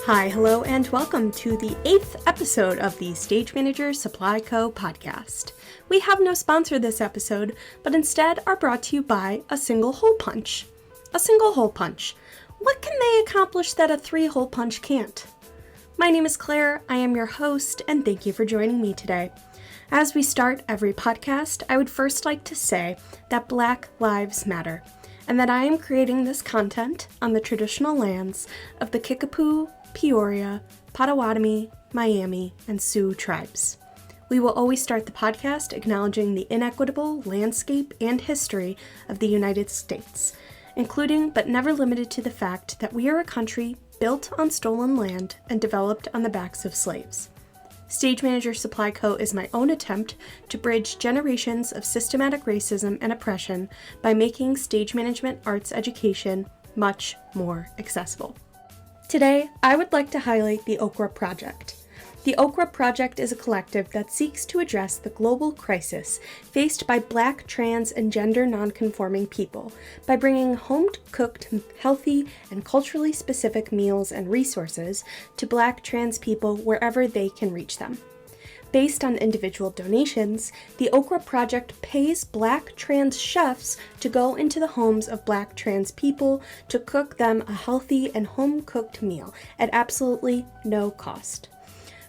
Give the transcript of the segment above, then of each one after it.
Hi, hello, and welcome to the 8th episode of the Stage Manager Supply Co. podcast. We have no sponsor this episode, but instead are brought to you by a single hole punch. A single hole punch. What can they accomplish that a 3-hole punch can't? My name is Claire, I am your host, and thank you for joining me today. As we start every podcast, I would first like to say that Black Lives Matter, and that I am creating this content on the traditional lands of the Kickapoo, Peoria, Potawatomi, Miami, and Sioux tribes. We will always start the podcast acknowledging the inequitable landscape and history of the United States, including but never limited to the fact that we are a country built on stolen land and developed on the backs of slaves. Stage Manager Supply Co. is my own attempt to bridge generations of systematic racism and oppression by making stage management arts education much more accessible. Today, I would like to highlight the Okra Project. The Okra Project is a collective that seeks to address the global crisis faced by Black, trans, and gender nonconforming people by bringing home-cooked, healthy, and culturally specific meals and resources to Black trans people wherever they can reach them. Based on individual donations, the Okra Project pays Black trans chefs to go into the homes of Black trans people to cook them a healthy and home-cooked meal at absolutely no cost.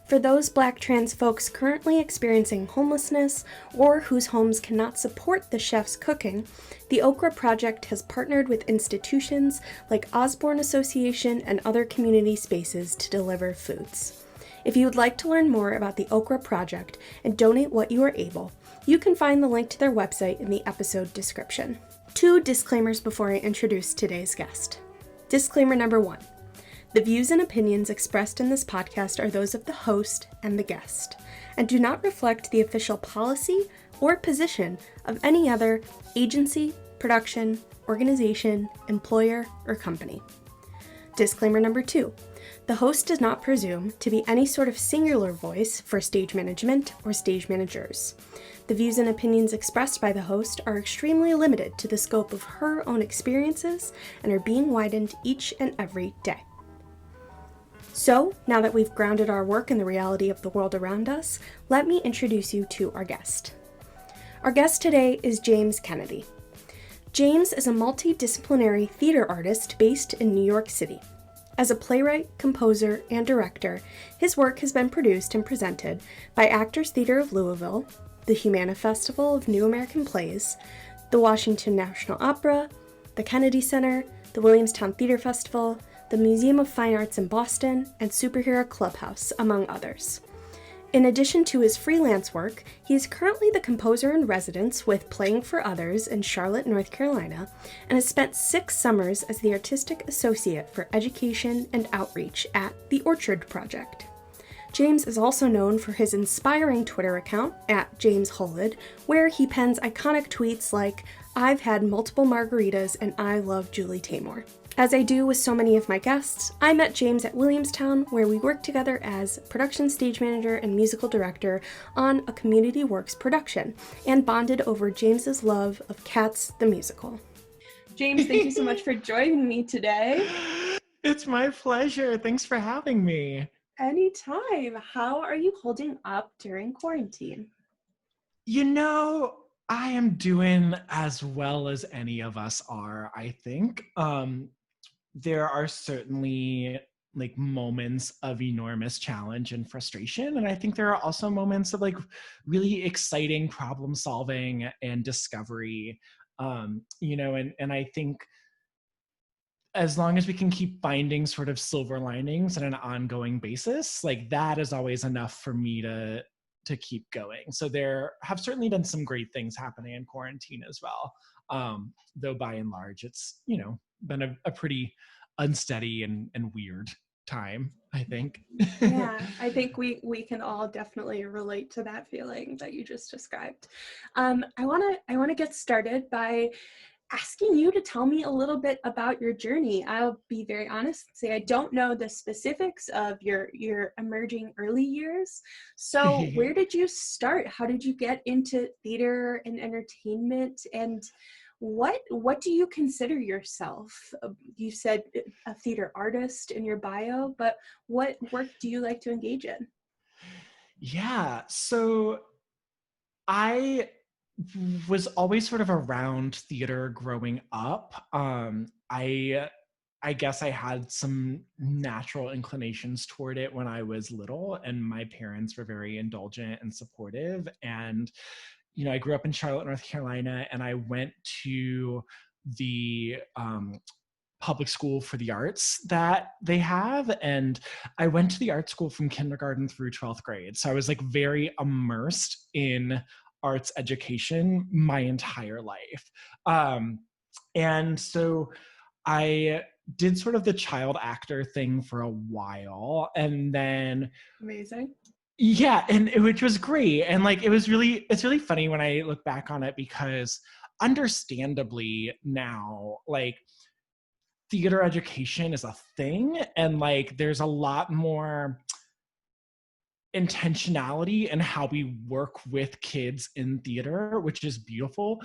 For those Black trans folks currently experiencing homelessness or whose homes cannot support the chef's cooking, the Okra Project has partnered with institutions like Osborne Association and other community spaces to deliver foods. If you would like to learn more about the Okra Project and donate what you are able, you can find the link to their website in the episode description. 2 disclaimers before I introduce today's guest. Disclaimer number 1. The views and opinions expressed in this podcast are those of the host and the guest, and do not reflect the official policy or position of any other agency, production, organization, employer, or company. Disclaimer number 2. The host does not presume to be any sort of singular voice for stage management or stage managers. The views and opinions expressed by the host are extremely limited to the scope of her own experiences and are being widened each and every day. So, now that we've grounded our work in the reality of the world around us, let me introduce you to our guest. Our guest today is James Kennedy. James is a multidisciplinary theater artist based in New York City. As a playwright, composer, and director, his work has been produced and presented by Actors Theater of Louisville, the Humana Festival of New American Plays, the Washington National Opera, the Kennedy Center, the Williamstown Theater Festival, the Museum of Fine Arts in Boston, and Superhero Clubhouse, among others. In addition to his freelance work, he is currently the composer in residence with Playing for Others in Charlotte, North Carolina, and has spent 6 summers as the Artistic Associate for Education and Outreach at the Orchard Project. James is also known for his inspiring Twitter account, @JamesHolid, where he pens iconic tweets like, "I've had multiple margaritas and I love Julie Taymor." As I do with so many of my guests, I met James at Williamstown, where we worked together as production stage manager and musical director on a Community Works production, and bonded over James's love of Cats the musical. James, thank you so much for joining me today. It's my pleasure. Thanks for having me. Anytime. How are you holding up during quarantine? You know, I am doing as well as any of us are, I think. There are certainly moments of enormous challenge and frustration. And I think there are also moments of really exciting problem solving and discovery, and I think as long as we can keep finding sort of silver linings on an ongoing basis, that is always enough for me to keep going. So there have certainly been some great things happening in quarantine as well. Though by and large, it's, been a pretty unsteady and weird time, I think. Yeah, I think we can all definitely relate to that feeling that you just described. I wanna get started by asking you to tell me a little bit about your journey. I'll be very honest and say I don't know the specifics of your emerging early years. So where did you start? How did you get into theater and entertainment? And What do you consider yourself? You said a theater artist in your bio, but what work do you like to engage in? Yeah, so I was always sort of around theater growing up. I guess I had some natural inclinations toward it when I was little, and my parents were very indulgent and supportive. And I grew up in Charlotte, North Carolina, and I went to the public school for the arts that they have. And I went to the art school from kindergarten through 12th grade. So I was like very immersed in arts education my entire life. And so I did sort of the child actor thing for a while. And then Amazing. yeah, which was great. And like it's really funny when I look back on it, because understandably now, like, theater education is a thing, and like there's a lot more intentionality in how we work with kids in theater, which is beautiful.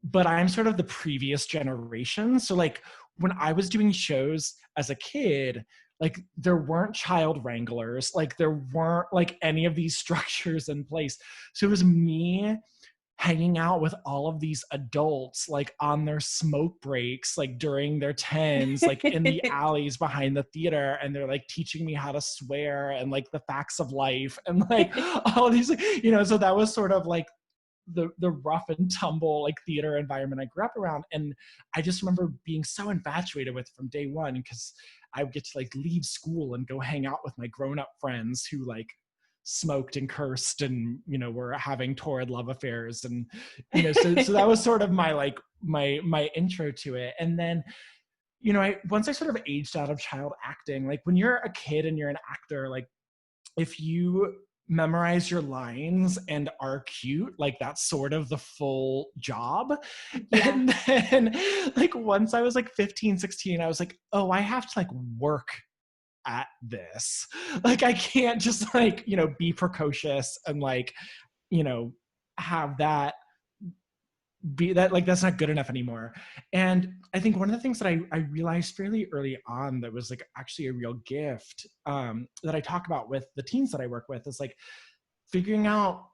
But I'm sort of the previous generation, so like when I was doing shows as a kid, like there weren't child wranglers, like there weren't like any of these structures in place. So it was me hanging out with all of these adults, like on their smoke breaks, like during their tens, like in the alleys behind the theater, and they're like teaching me how to swear and like the facts of life and like all these, so that was sort of like the rough and tumble like theater environment I grew up around. And I just remember being so infatuated with it from day one, because I would get to like leave school and go hang out with my grown-up friends who like smoked and cursed and were having torrid love affairs. And so that was sort of my like my intro to it. And then once I sort of aged out of child acting, like when you're a kid and you're an actor, like if you memorize your lines and are cute, like that's sort of the full job. Yeah. And then like once I was like 15, 16, I was like, oh, I have to like work at this. Like I can't just like, be precocious and like, have that be that, like that's not good enough anymore. And I think one of the things that I realized fairly early on that was like actually a real gift, that I talk about with the teens that I work with, is like figuring out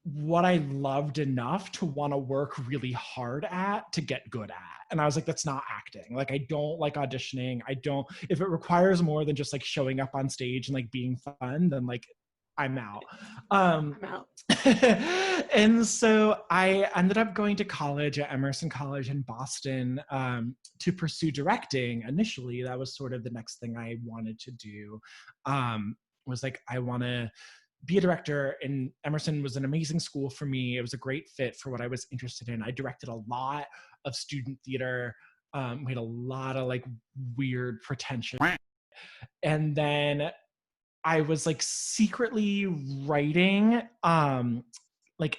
what I loved enough to want to work really hard at to get good at. And I was like, that's not acting. Like, I don't like auditioning. If it requires more than just like showing up on stage and like being fun, then like I'm out. I'm out. And so I ended up going to college at Emerson College in Boston, to pursue directing. Initially, that was sort of the next thing I wanted to do. Was like, I want to be a director, and Emerson was an amazing school for me. It was a great fit for what I was interested in. I directed a lot of student theater. We had a lot of like weird pretension. And then I was like secretly writing, like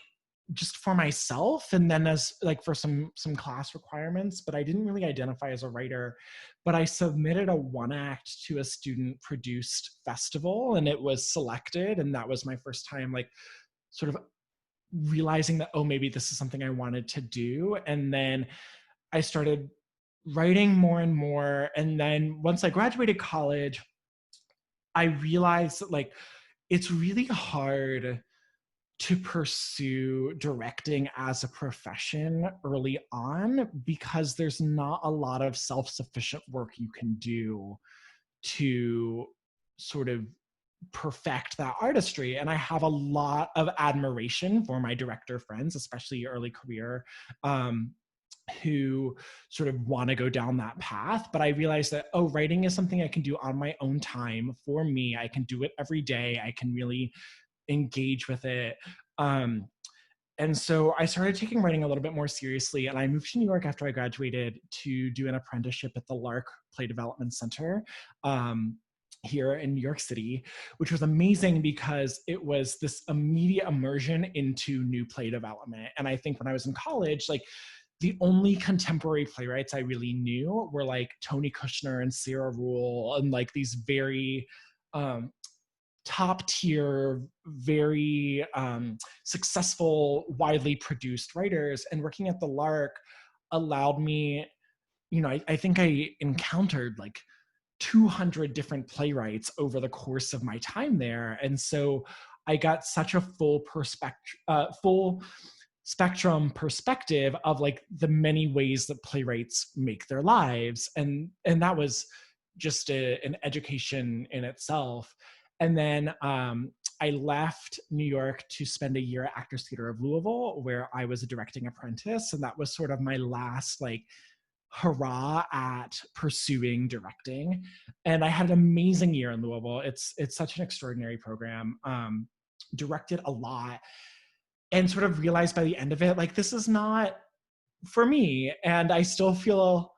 just for myself, and then as like for some class requirements, but I didn't really identify as a writer. But I submitted a one act to a student produced festival, and it was selected, and that was my first time like sort of realizing that, oh, maybe this is something I wanted to do. And then I started writing more and more. And then once I graduated college, I realized that like it's really hard to pursue directing as a profession early on, because there's not a lot of self-sufficient work you can do to sort of perfect that artistry. And I have a lot of admiration for my director friends, especially early career, who sort of want to go down that path. But I realized that, oh, writing is something I can do on my own time for me. I can do it every day. I can really engage with it. And so I started taking writing a little bit more seriously, and I moved to New York after I graduated to do an apprenticeship at the Lark Play Development Center, here in New York City, which was amazing because it was this immediate immersion into new play development. And I think when I was in college, like the only contemporary playwrights I really knew were like Tony Kushner and Sarah Rule, and like these very top tier, very successful, widely produced writers. And working at the Lark, allowed me, I think I encountered like 200 different playwrights over the course of my time there. And so I got such a full spectrum perspective of like the many ways that playwrights make their lives. And that was just an education in itself. And then I left New York to spend a year at Actors Theater of Louisville, where I was a directing apprentice. And that was sort of my last like hurrah at pursuing directing. And I had an amazing year in Louisville. It's such an extraordinary program. Directed a lot, and sort of realized by the end of it, like, this is not for me. And I still feel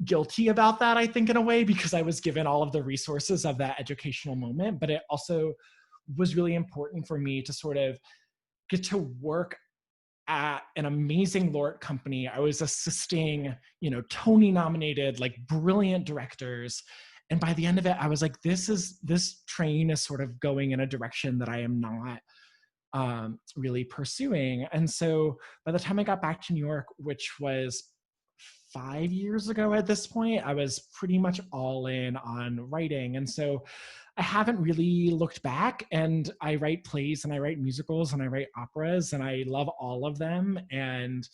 guilty about that, I think, in a way, because I was given all of the resources of that educational moment. But it also was really important for me to sort of get to work at an amazing laureate company. I was assisting, Tony nominated, like, brilliant directors. And by the end of it, I was like, this train is sort of going in a direction that I am not really pursuing. And so by the time I got back to New York, which was 5 years ago at this point, I was pretty much all in on writing. And so I haven't really looked back, and I write plays and I write musicals and I write operas, and I love all of them. And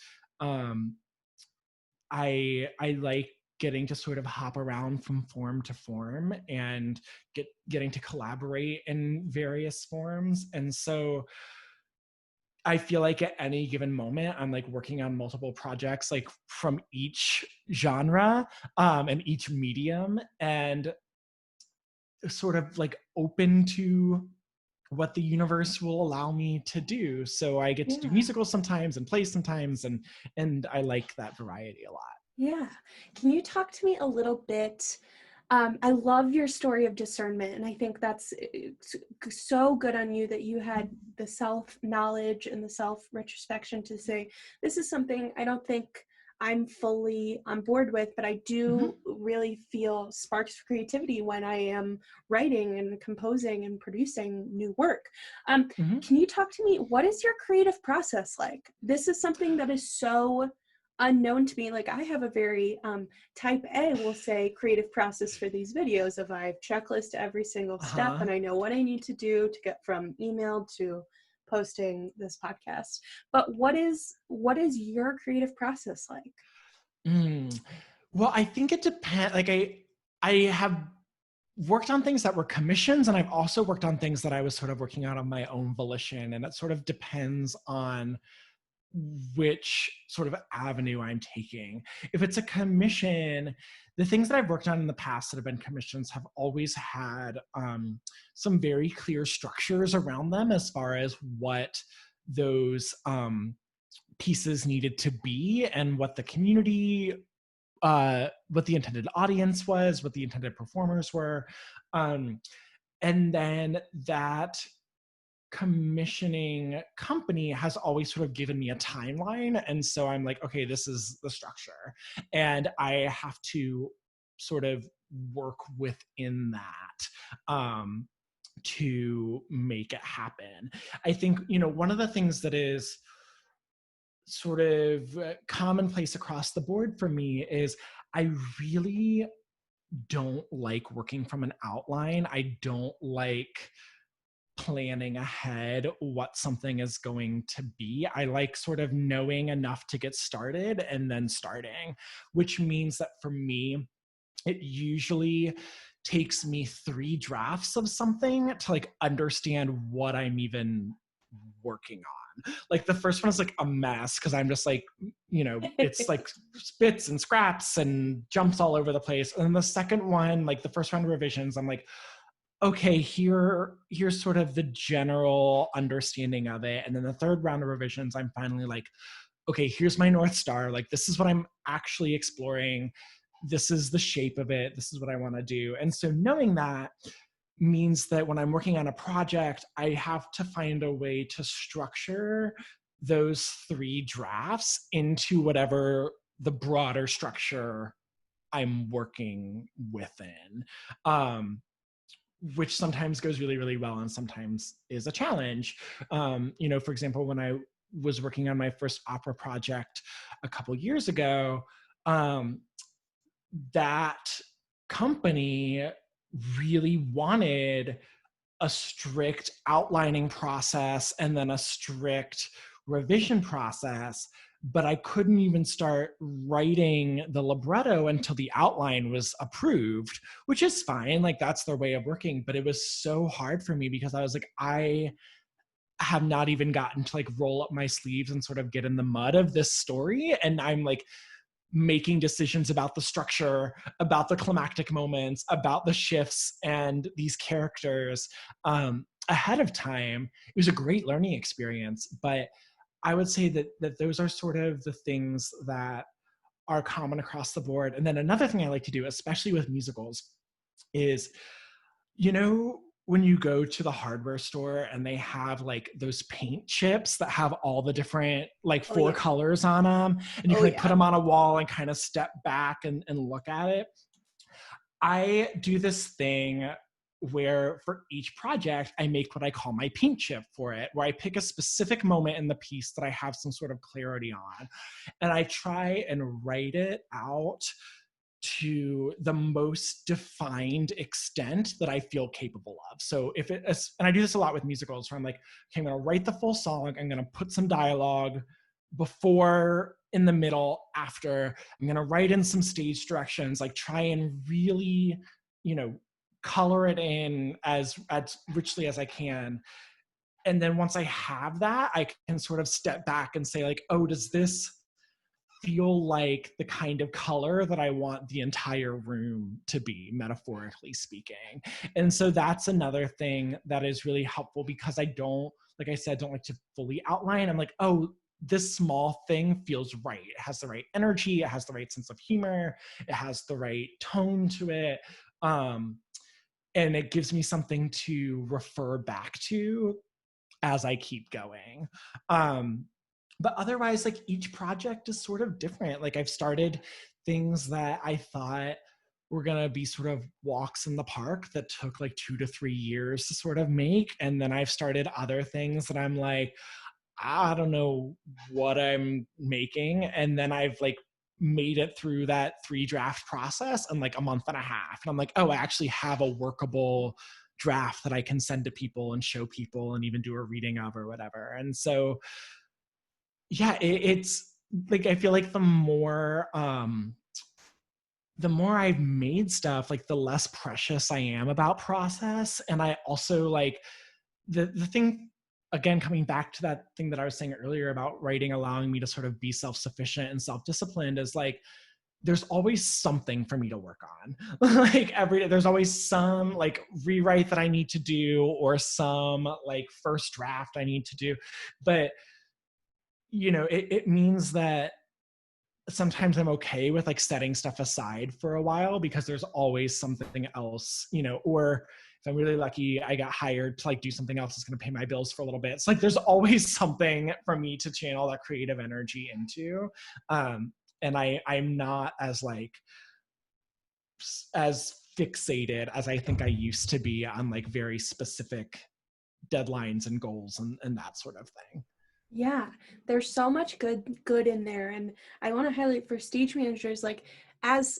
I like getting to sort of hop around from form to form and getting to collaborate in various forms. And so I feel like at any given moment, I'm like working on multiple projects, like from each genre and each medium, and sort of like open to what the universe will allow me to do. So I get to do musicals sometimes and plays sometimes, and I like that variety a lot. Yeah. Can you talk to me a little bit? I love your story of discernment, and I think that's so good on you that you had the self-knowledge and the self-retrospection to say, this is something I don't think I'm fully on board with, but I do really feel sparks of creativity when I am writing and composing and producing new work. Can you talk to me, what is your creative process like? This is something that is so unknown to me. Like, I have a very type A, will say, creative process for these videos of I've checklisted every single step and I know what I need to do to get from email to posting this podcast. But what is your creative process like? Well, I think it depends. Like, I have worked on things that were commissions, and I've also worked on things that I was sort of working out on my own volition, and it sort of depends on which sort of avenue I'm taking. If it's a commission, the things that I've worked on in the past that have been commissions have always had some very clear structures around them as far as what those pieces needed to be, and what the community, what the intended audience was, what the intended performers were. And then that commissioning company has always sort of given me a timeline. And so I'm like, okay, this is the structure. And I have to sort of work within that to make it happen. I think, one of the things that is sort of commonplace across the board for me is I really don't like working from an outline. I don't like planning ahead what something is going to be. I like sort of knowing enough to get started and then starting, which means that for me, it usually takes me 3 drafts of something to like understand what I'm even working on. Like, the first one is like a mess because I'm just like, it's like spits and scraps and jumps all over the place. And then the second one, like the first round of revisions, I'm like, okay, here's sort of the general understanding of it. And then the third round of revisions, I'm finally like, okay, here's my North Star. Like, this is what I'm actually exploring. This is the shape of it. This is what I want to do. And so knowing that means that when I'm working on a project, I have to find a way to structure those 3 drafts into whatever the broader structure I'm working within. Which sometimes goes really, really well and sometimes is a challenge. For example, when I was working on my first opera project a couple years ago, that company really wanted a strict outlining process and then a strict revision process, but I couldn't even start writing the libretto until the outline was approved, which is fine. Like, that's their way of working. But it was so hard for me because I was like, I have not even gotten to like roll up my sleeves and sort of get in the mud of this story. And I'm like making decisions about the structure, about the climactic moments, about the shifts and these characters ahead of time. It was a great learning experience, but I would say that those are sort of the things that are common across the board. And then another thing I like to do, especially with musicals, is, you know, when you go to the hardware store and they have like those paint chips that have all the different like four colors on them, and you can like put them on a wall and kind of step back and look at it. I do this thing where for each project, I make what I call my paint chip for it, where I pick a specific moment in the piece that I have some sort of clarity on. And I try and write it out to the most defined extent that I feel capable of. So if it is, and I do this a lot with musicals, where I'm like, okay, I'm gonna write the full song, I'm gonna put some dialogue before, in the middle, after, I'm gonna write in some stage directions, like try and really, you know, color it in as richly as I can. And then once I have that, I can sort of step back and say like, oh, does this feel like the kind of color that I want the entire room to be, metaphorically speaking? And so that's another thing that is really helpful, because I don't, like I said, don't like to fully outline. I'm like, oh, this small thing feels right. It has the right energy. It has the right sense of humor. It has the right tone to it. And it gives me something to refer back to as I keep going. But otherwise, like, each project is sort of different. Like, I've started things that I thought were gonna be sort of walks in the park that took like 2 to 3 years to sort of make. And then I've started other things that I'm like, I don't know what I'm making. And then I've like made it through that 3 draft process in like a month and a half. And I'm like, oh, I actually have a workable draft that I can send to people and show people and even do a reading of or whatever. And so, yeah, it's like, I feel like the more I've made stuff, like the less precious I am about process. And I also like the thing, again, coming back to that thing that I was saying earlier about writing allowing me to sort of be self-sufficient and self-disciplined, is like, there's always something for me to work on. Like every day, there's always some like rewrite that I need to do, or some like first draft I need to do. But, you know, it means that sometimes I'm okay with like setting stuff aside for a while, because there's always something else, you know, or if I'm really lucky, I got hired to like do something else that's going to pay my bills for a little bit. It's like, there's always something for me to channel that creative energy into. And I'm not as like, as fixated as I think I used to be on like very specific deadlines and goals and that sort of thing. Yeah, there's so much good in there. And I want to highlight for stage managers, like, as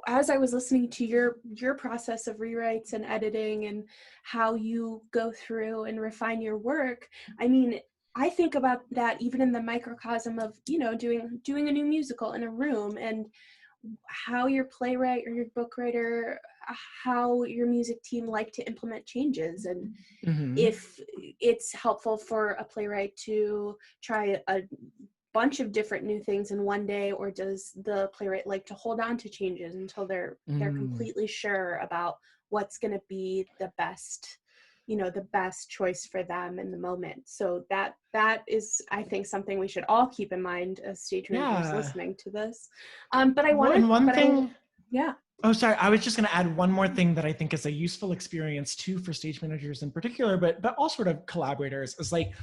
I was listening to your process of rewrites and editing and how you go through and refine your work, I mean, I think about that even in the microcosm of, you know, doing a new musical in a room, and how your playwright or your book writer, how your music team like to implement changes. And if it's helpful for a playwright to try a bunch of different new things in one day, or does the playwright like to hold on to changes until they're completely sure about what's going to be the best, you know, the best choice for them in the moment. So that is, I think, something we should all keep in mind as stage managers listening to this. But I wanted, yeah. Oh, sorry. I was just going to add one more thing that I think is a useful experience too for stage managers in particular, but all sort of collaborators, is like,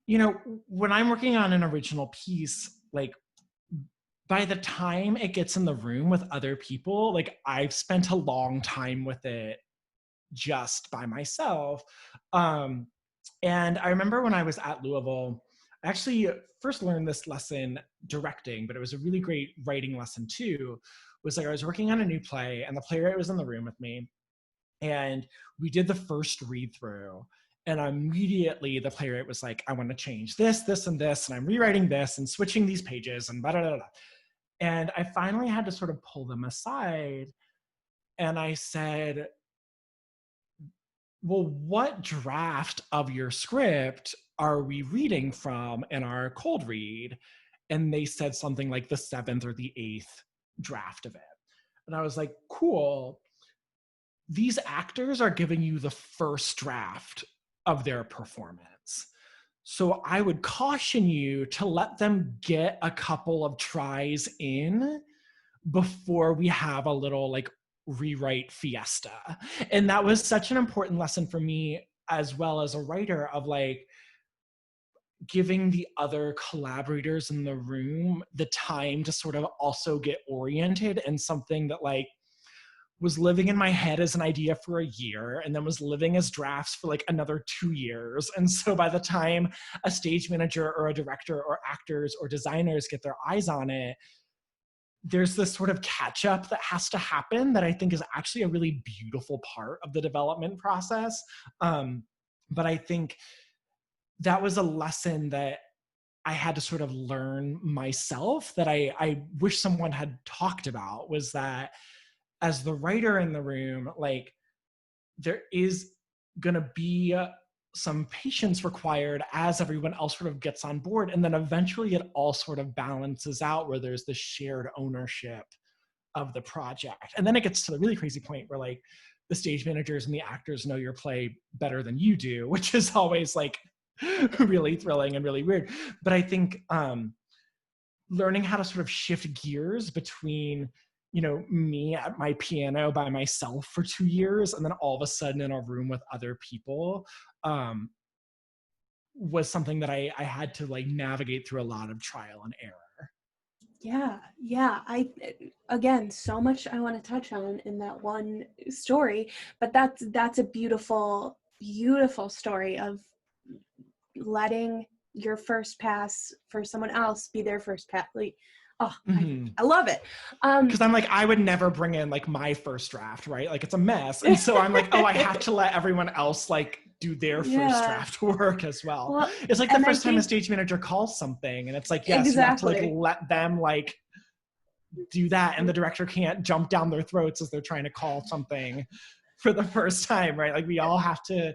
you know, when I'm working on an original piece, like, by the time it gets in the room with other people, like, I've spent a long time with it just by myself. And I remember when I was at Louisville, I actually first learned this lesson directing, but it was a really great writing lesson too. Was like I was working on a new play and the playwright was in the room with me. And we did the first read through. And immediately the playwright was like, I want to change this, this, and this. And I'm rewriting this and switching these pages and blah, blah, blah, blah. And I finally had to sort of pull them aside. And I said, well, what draft of your script are we reading from in our cold read? And they said something like the 7th or the 8th draft of it. And I was like, cool. These actors are giving you the first draft of their performance. So I would caution you to let them get a couple of tries in before we have a little like rewrite fiesta. And that was such an important lesson for me as well as a writer of like giving the other collaborators in the room the time to sort of also get oriented in something that like was living in my head as an idea for a year and then was living as drafts for like another 2 years. And so by the time a stage manager or a director or actors or designers get their eyes on it, there's this sort of catch up that has to happen that I think is actually a really beautiful part of the development process. But I think that was a lesson that I had to sort of learn myself that I wish someone had talked about, was that as the writer in the room, like there is going to be some patience required as everyone else sort of gets on board. And then eventually it all sort of balances out where there's this shared ownership of the project. And then it gets to the really crazy point where like the stage managers and the actors know your play better than you do, which is always like really thrilling and really weird. But I think learning how to sort of shift gears between, you know, me at my piano by myself for 2 years and then all of a sudden in a room with other people was something that I had to like navigate through a lot of trial and error. Yeah. Again, so much I want to touch on in that one story, but that's a beautiful, beautiful story of letting your first pass for someone else be their first pass. Like, oh, I love it. Because I'm like, I would never bring in like my first draft, right? Like it's a mess. And so I'm like, oh, I have to let everyone else like do their first draft work as well. It's like the first time a stage manager calls something and it's like, yes, exactly. You have to like let them like do that. And the director can't jump down their throats as they're trying to call something for the first time, right? Like we all have to,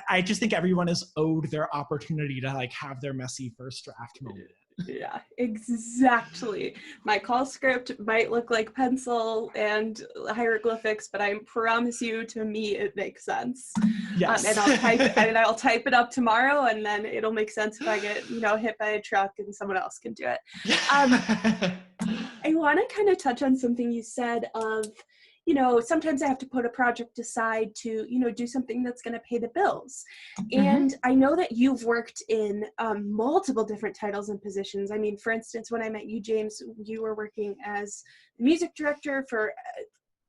I just think everyone is owed their opportunity to like have their messy first draft moment. Yeah, exactly. My call script might look like pencil and hieroglyphics, but I promise you, to me, it makes sense. Yes. And I'll type it up tomorrow, and then it'll make sense if I get, you know, hit by a truck and someone else can do it. I want to kind of touch on something you said of, you know, sometimes I have to put a project aside to, you know, do something that's going to pay the bills. And I know that you've worked in multiple different titles and positions. I mean, for instance, when I met you, James, you were working as the music director for,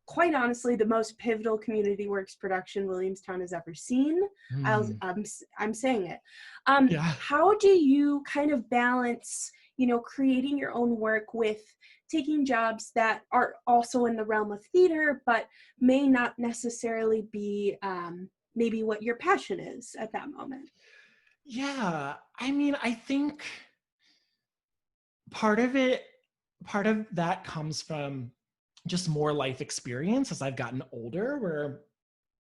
quite honestly, the most pivotal community works production Williamstown has ever seen. I'm saying it. How do you kind of balance, you know, creating your own work with taking jobs that are also in the realm of theater, but may not necessarily be maybe what your passion is at that moment? Yeah, I mean, I think part of that comes from just more life experience as I've gotten older, where,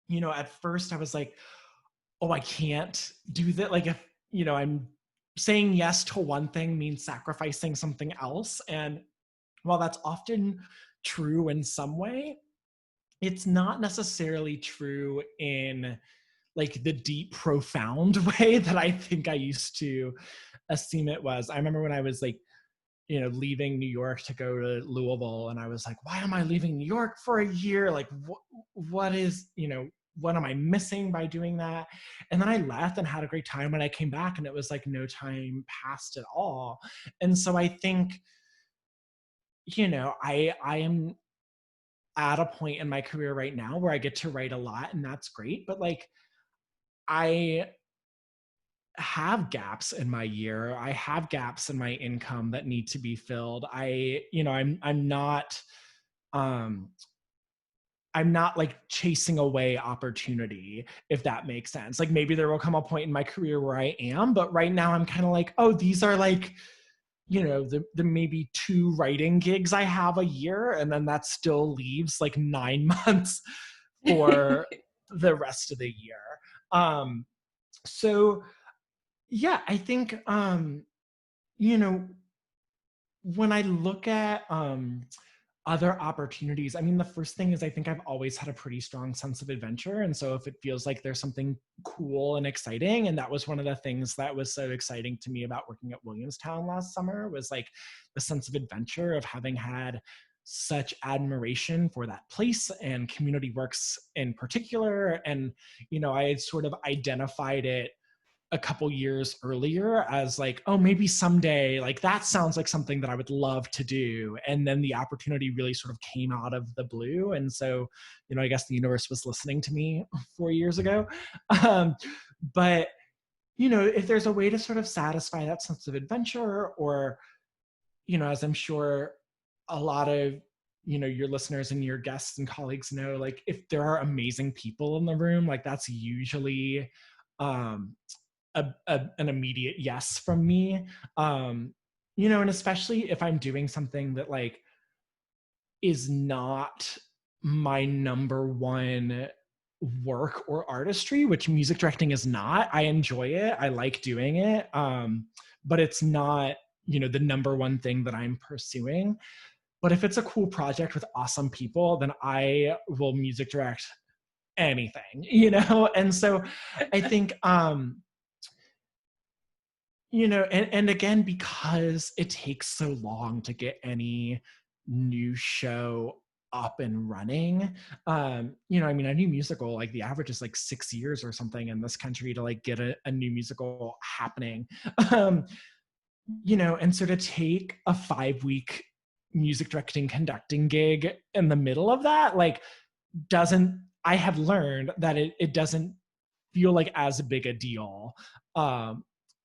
you know, at first I was like, oh, I can't do that. Like if, you know, I'm saying yes to one thing means sacrificing something else. And while that's often true in some way, it's not necessarily true in like the deep, profound way that I think I used to assume it was. I remember when I was like, you know, leaving New York to go to Louisville, and I was like, why am I leaving New York for a year? Like, what is, you know, what am I missing by doing that? And then I left and had a great time when I came back, and it was like no time passed at all. And so I think, you know, I am at a point in my career right now where I get to write a lot, and that's great. But like, I have gaps in my year. I have gaps in my income that need to be filled. Um I'm not like chasing away opportunity, if that makes sense. Like maybe there will come a point in my career where I am, but right now I'm kind of like, oh, these are like, the maybe 2 writing gigs I have a year, and then that still leaves like 9 months for the rest of the year. Um, so yeah, I think you know, when I look at other opportunities, I mean, the first thing is I think I've always had a pretty strong sense of adventure. And so if it feels like there's something cool and exciting, and that was one of the things that was so exciting to me about working at Williamstown last summer, was like the sense of adventure of having had such admiration for that place and community works in particular. And, I had sort of identified it a couple years earlier as like, oh, maybe someday, like that sounds like something that I would love to do. And then the opportunity really sort of came out of the blue. And so, I guess the universe was listening to me 4 years ago. Um, but, if there's a way to sort of satisfy that sense of adventure, or, as I'm sure a lot of, your listeners and your guests and colleagues know, like if there are amazing people in the room, like that's usually, um, an immediate yes from me. And especially if I'm doing something that like is not my number one work or artistry, which music directing is not. I enjoy it. I like doing it. But it's not, the number one thing that I'm pursuing. But if it's a cool project with awesome people, then I will music direct anything, And so I think, and again, because it takes so long to get any new show up and running, I mean, a new musical, like the average is like 6 years or something in this country to like get a new musical happening. um, and so to take a 5-week music directing conducting gig in the middle of that, like I have learned that it doesn't feel like as big a deal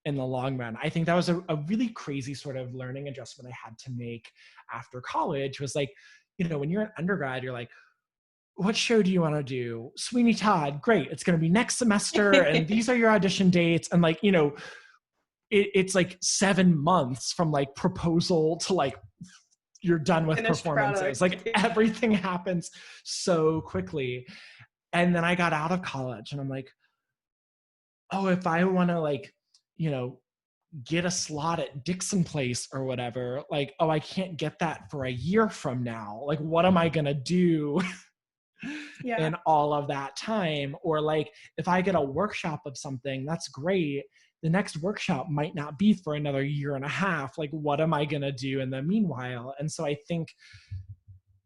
in the long run. I think that was a really crazy sort of learning adjustment I had to make after college. Was like, when you're an undergrad, you're like, what show do you want to do? Sweeney Todd, great. It's going to be next semester, and these are your audition dates. And like, it's like 7 months from like proposal to like you're done with Finished performances. product. Like everything happens so quickly. And then I got out of college, and I'm like, oh, if I want to like, get a slot at Dixon Place or whatever, like, oh, I can't get that for a year from now. Like, what am I going to do in all of that time? Or like, if I get a workshop of something, that's great. The next workshop might not be for another year and a half. Like, what am I going to do in the meanwhile? And so I think,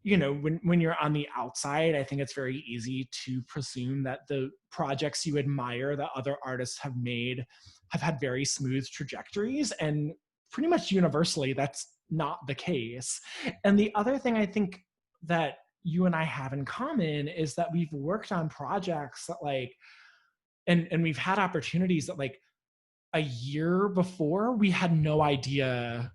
when you're on the outside, I think it's very easy to presume that the projects you admire that other artists have made have had very smooth trajectories. And pretty much universally, that's not the case. And the other thing I think that you and I have in common is that we've worked on projects that like, and we've had opportunities that like a year before we had no idea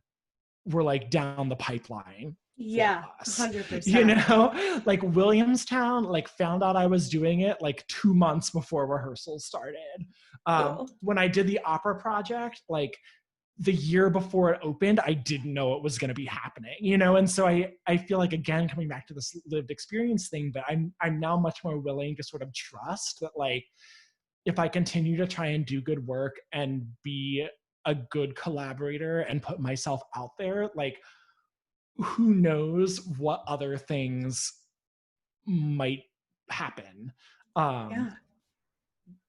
were like down the pipeline. Yeah, us, 100%. like Williamstown, like found out I was doing it like 2 months before rehearsals started. Cool. When I did the opera project, like the year before it opened, I didn't know it was going to be happening, And so I feel like, again, coming back to this lived experience thing, but I'm now much more willing to sort of trust that like, if I continue to try and do good work and be a good collaborator and put myself out there, like, who knows what other things might happen.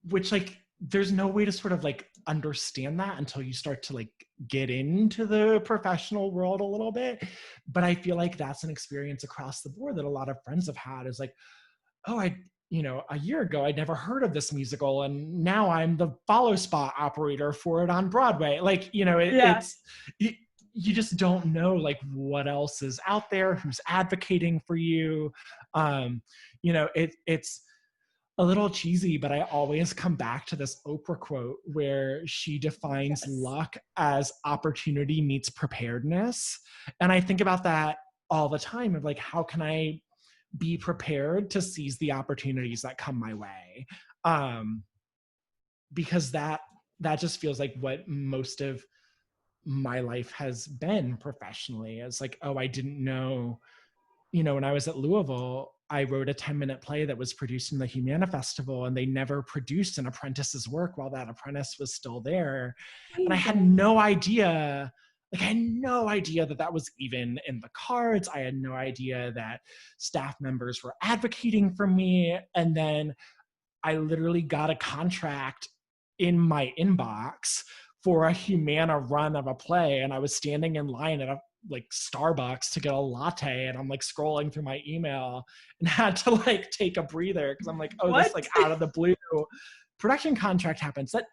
Which like, there's no way to sort of like understand that until you start to like get into the professional world a little bit. But I feel like that's an experience across the board that a lot of friends have had, is like, oh, a year ago, I'd never heard of this musical, and now I'm the follow spot operator for it on Broadway. Like, you just don't know like what else is out there, who's advocating for you. It's a little cheesy, but I always come back to this Oprah quote where she defines Yes. luck as opportunity meets preparedness. And I think about that all the time of like, how can I be prepared to seize the opportunities that come my way? Because that just feels like what most of my life has been professionally. It's like, oh, I didn't know, when I was at Louisville, I wrote a 10-minute play that was produced in the Humana Festival, and they never produced an apprentice's work while that apprentice was still there. And I had no idea, that that was even in the cards. I had no idea that staff members were advocating for me. And then I literally got a contract in my inbox for a Humana run of a play, and I was standing in line at a Starbucks to get a latte, and I'm scrolling through my email and had to take a breather because I'm oh, What? this out of the blue production contract happens. That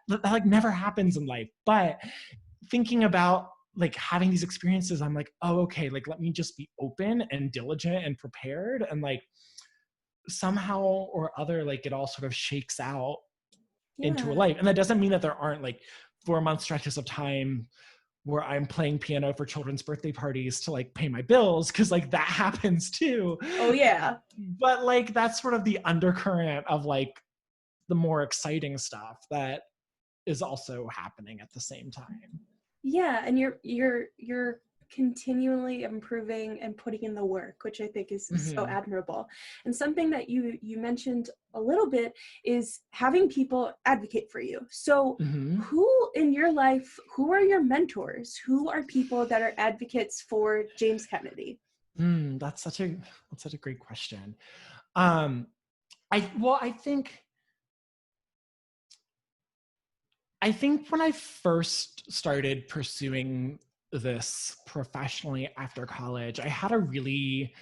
never happens in life. But thinking about having these experiences, I'm oh, okay, let me just be open and diligent and prepared, and somehow or other it all sort of shakes out into a life. And that doesn't mean that there aren't 4-month stretches of time where I'm playing piano for children's birthday parties to pay my bills, because that happens too. Oh yeah. But that's sort of the undercurrent of the more exciting stuff that is also happening at the same time. Yeah, and you're continually improving and putting in the work, which I think is so admirable. And something that you mentioned a little bit is having people advocate for you. So who in your life, who are your mentors? Who are people that are advocates for James Kennedy? That's such a great question. I think when I first started pursuing this professionally after college, I had a really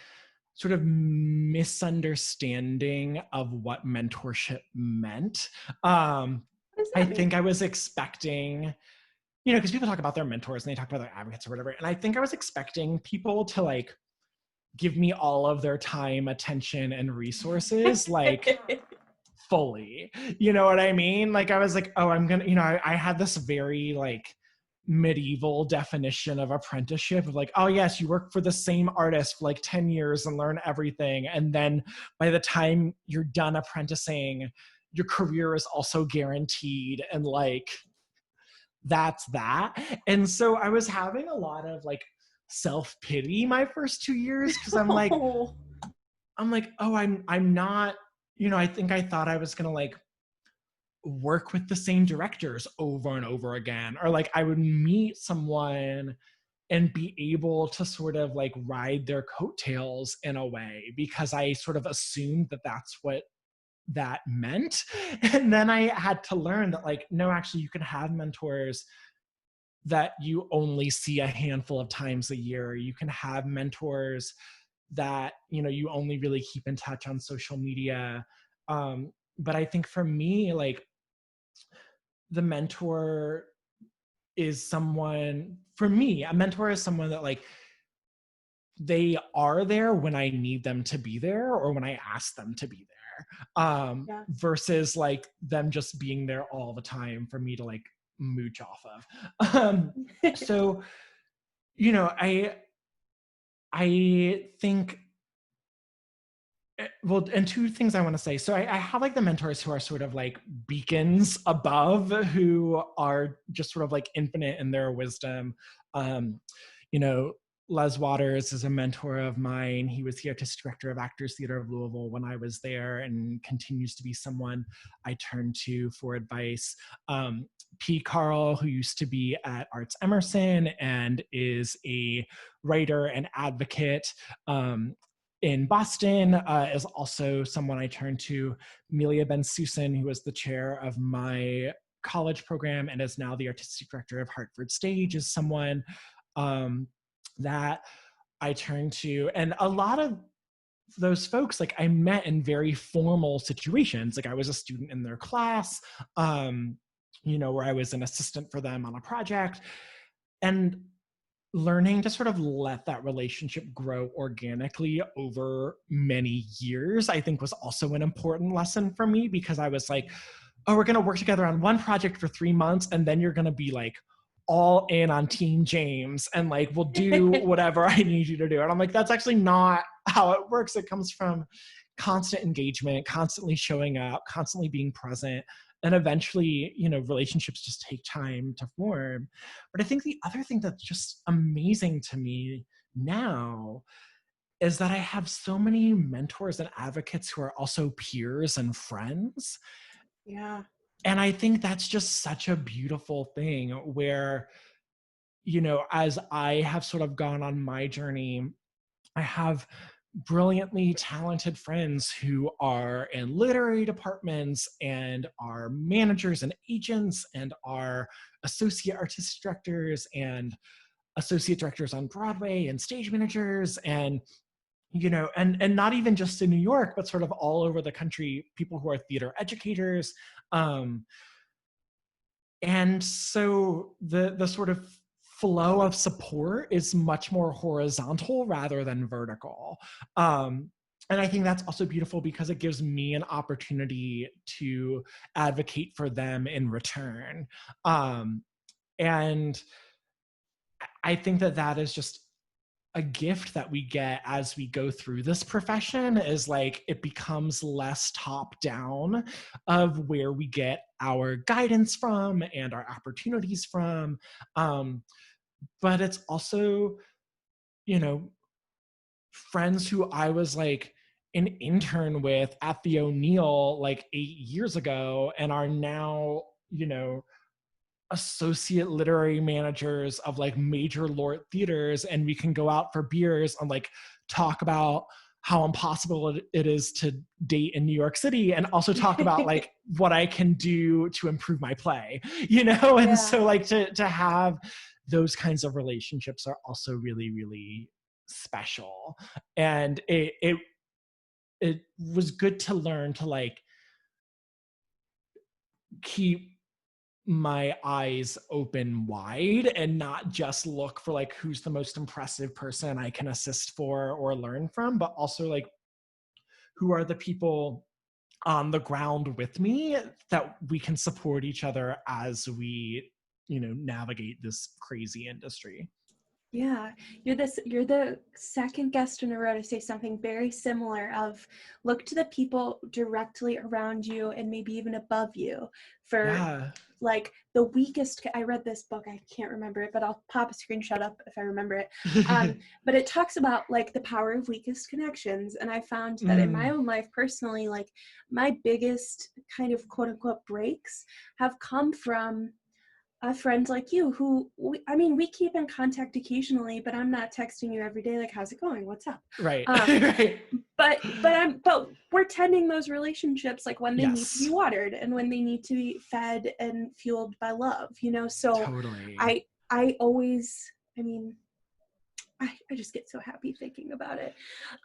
sort of misunderstanding of what mentorship meant. I think I was expecting, because people talk about their mentors and they talk about their advocates or whatever. And I think I was expecting people to give me all of their time, attention, and resources, fully. You know what I mean? I was oh, I'm gonna, I had this very medieval definition of apprenticeship of oh yes, you work for the same artist for 10 years and learn everything, and then by the time you're done apprenticing, your career is also guaranteed, and that's that. And so I was having a lot of self-pity my first 2 years, because I'm oh, I'm not, I think I thought I was gonna work with the same directors over and over again, or I would meet someone and be able to sort of ride their coattails in a way, because I sort of assumed that that's what that meant. And then I had to learn that no, actually you can have mentors that you only see a handful of times a year. You can have mentors that you only really keep in touch on social media. But I think for me, the mentor is someone, for me, a mentor is someone that they are there when I need them to be there, or when I ask them to be there, versus them just being there all the time for me to mooch off of. So, I think, well, and two things I want to say. So I have the mentors who are sort of beacons above, who are just sort of infinite in their wisdom. Les Waters is a mentor of mine. He was the artistic director of Actors Theater of Louisville when I was there, and continues to be someone I turn to for advice. P. Carl, who used to be at Arts Emerson and is a writer and advocate in Boston, is also someone I turn to. Amelia Ben-Susan, who was the chair of my college program and is now the artistic director of Hartford Stage, is someone that I turn to. And a lot of those folks, I met in very formal situations. I was a student in their class, where I was an assistant for them on a project. And learning to sort of let that relationship grow organically over many years, I think was also an important lesson for me, because I was like, oh, we're going to work together on one project for 3 months, and then you're going to be like all in on Team James, and like, we'll do whatever I need you to do. And I'm like, that's actually not how it works. It comes from constant engagement, constantly showing up, constantly being present. And eventually, you know, relationships just take time to form. But I think the other thing that's just amazing to me now is that I have so many mentors and advocates who are also peers and friends. Yeah. And I think that's just such a beautiful thing where, you know, as I have sort of gone on my journey, I have brilliantly talented friends who are in literary departments and are managers and agents and are associate artistic directors and associate directors on Broadway and stage managers, and you know, and not even just in New York, but sort of all over the country, people who are theater educators. um and so the sort of flow of support is much more horizontal rather than vertical. And I think that's also beautiful because it gives me an opportunity to advocate for them in return. And I think that that is just a gift that we get as we go through this profession, is like it becomes less top down of where we get our guidance from and our opportunities from. But it's also, you know, friends who I was like an intern with at the O'Neill like 8 years ago and are now, you know, associate literary managers of like major Lort theaters, and we can go out for beers and like talk about how impossible it is to date in New York City, and also talk about like what I can do to improve my play, you know? And Yeah. so like to have those kinds of relationships are also really, really special. And it was good to learn to like keep my eyes open wide and not just look for like who's the most impressive person I can assist for or learn from, but also like who are the people on the ground with me that we can support each other as we, you know, navigate this crazy industry. Yeah, you're the second guest in a row to say something very similar of look to the people directly around you and maybe even above you for Yeah. like the weakest. I read this book, I can't remember it, but I'll pop a screenshot up if I remember it. But it talks about like the power of weakest connections, and I found that in my own life personally, like my biggest kind of quote unquote breaks have come from friends like you who we keep in contact occasionally, but I'm not texting you every day like how's it going, what's up. Right. Right. but we're tending those relationships like when they need to be Yes. watered and when they need to be fed and fueled by love, you know. So Totally. I always, I mean, I just get so happy thinking about it.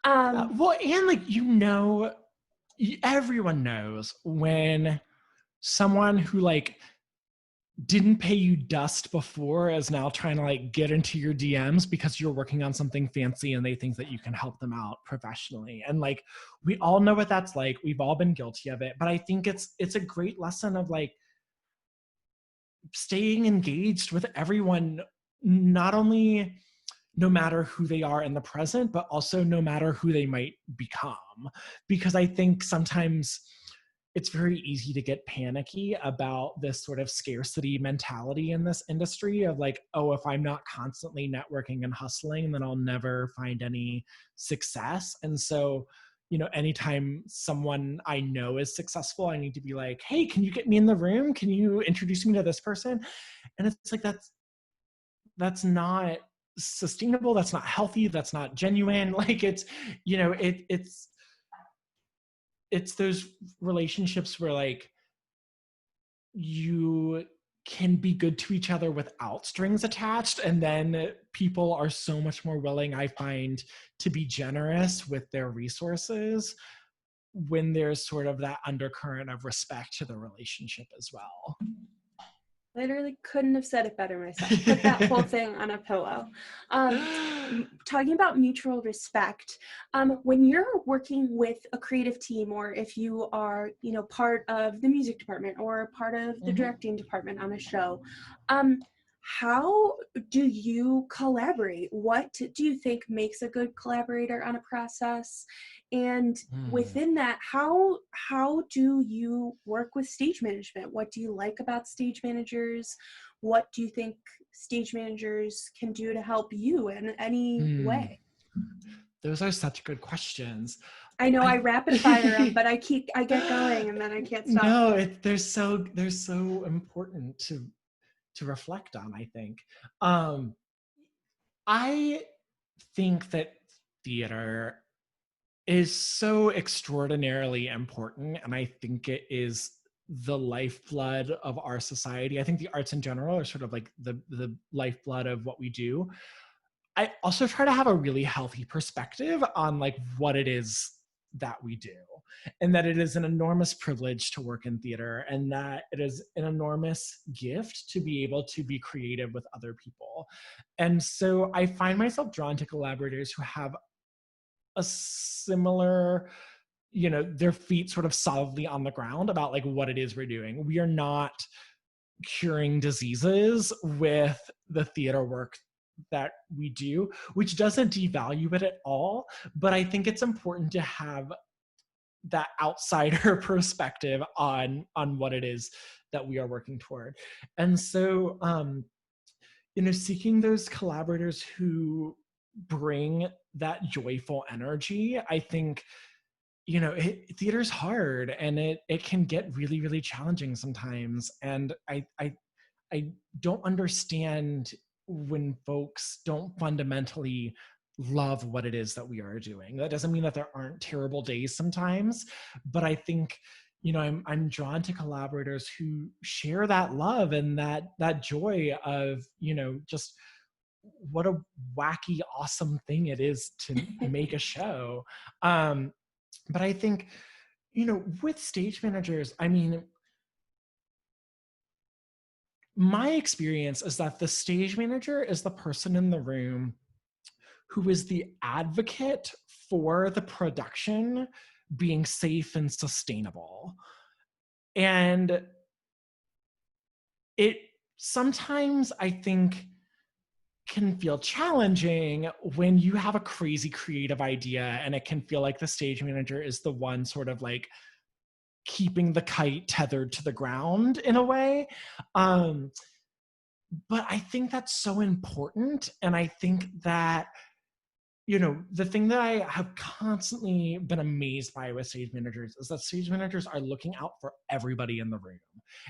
Well, and like, you know, everyone knows when someone who like didn't pay you dust before is now trying to like get into your DMs because you're working on something fancy and they think that you can help them out professionally. And like, we all know what that's like. We've all been guilty of it. But I think it's a great lesson of like staying engaged with everyone, not only no matter who they are in the present, but also no matter who they might become. Because I think sometimes it's very easy to get panicky about this sort of scarcity mentality in this industry of like, oh, if I'm not constantly networking and hustling, then I'll never find any success. And so, you know, anytime someone I know is successful, I need to be like, hey, can you get me in the room? Can you introduce me to this person? And it's like, that's not sustainable. That's not healthy. That's not genuine. Like it's, you know, it's those relationships where like you can be good to each other without strings attached, and then people are so much more willing, I find, to be generous with their resources when there's sort of that undercurrent of respect to the relationship as well. literally couldn't have said it better myself. Put that whole thing on a pillow. Talking about mutual respect, when you're working with a creative team, or if you are, part of the music department or part of the directing department on a show, how do you collaborate? What do you think makes a good collaborator on a process? And within that, how do you work with stage management? What do you like about stage managers? What do you think stage managers can do to help you in any way? Those are such good questions. I know I rapid fire them, but I get going and then I can't stop. No, they're so important to reflect on, I think. I think that theater is so extraordinarily important, and I think it is the lifeblood of our society. I think the arts in general are sort of like the lifeblood of what we do. I also try to have a really healthy perspective on like what it is that we do, and that it is an enormous privilege to work in theater, and that it is an enormous gift to be able to be creative with other people. And so I find myself drawn to collaborators who have a similar, their feet sort of solidly on the ground about like what it is we're doing. We are not curing diseases with the theater work that we do, which doesn't devalue it at all. But I think it's important to have that outsider perspective on what it is that we are working toward. And so, seeking those collaborators who bring that joyful energy, I think, theater's hard, and it can get really, really challenging sometimes. And I don't understand when folks don't fundamentally love what it is that we are doing. That doesn't mean that there aren't terrible days sometimes, but I think, I'm drawn to collaborators who share that love and that joy of, just what a wacky, awesome thing it is to make a show. But I think, with stage managers, I mean, my experience is that the stage manager is the person in the room who is the advocate for the production being safe and sustainable. And it sometimes, I think, can feel challenging when you have a crazy creative idea, and it can feel like the stage manager is the one sort of like keeping the kite tethered to the ground in a way. But I think that's so important. And I think that, the thing that I have constantly been amazed by with stage managers is that stage managers are looking out for everybody in the room.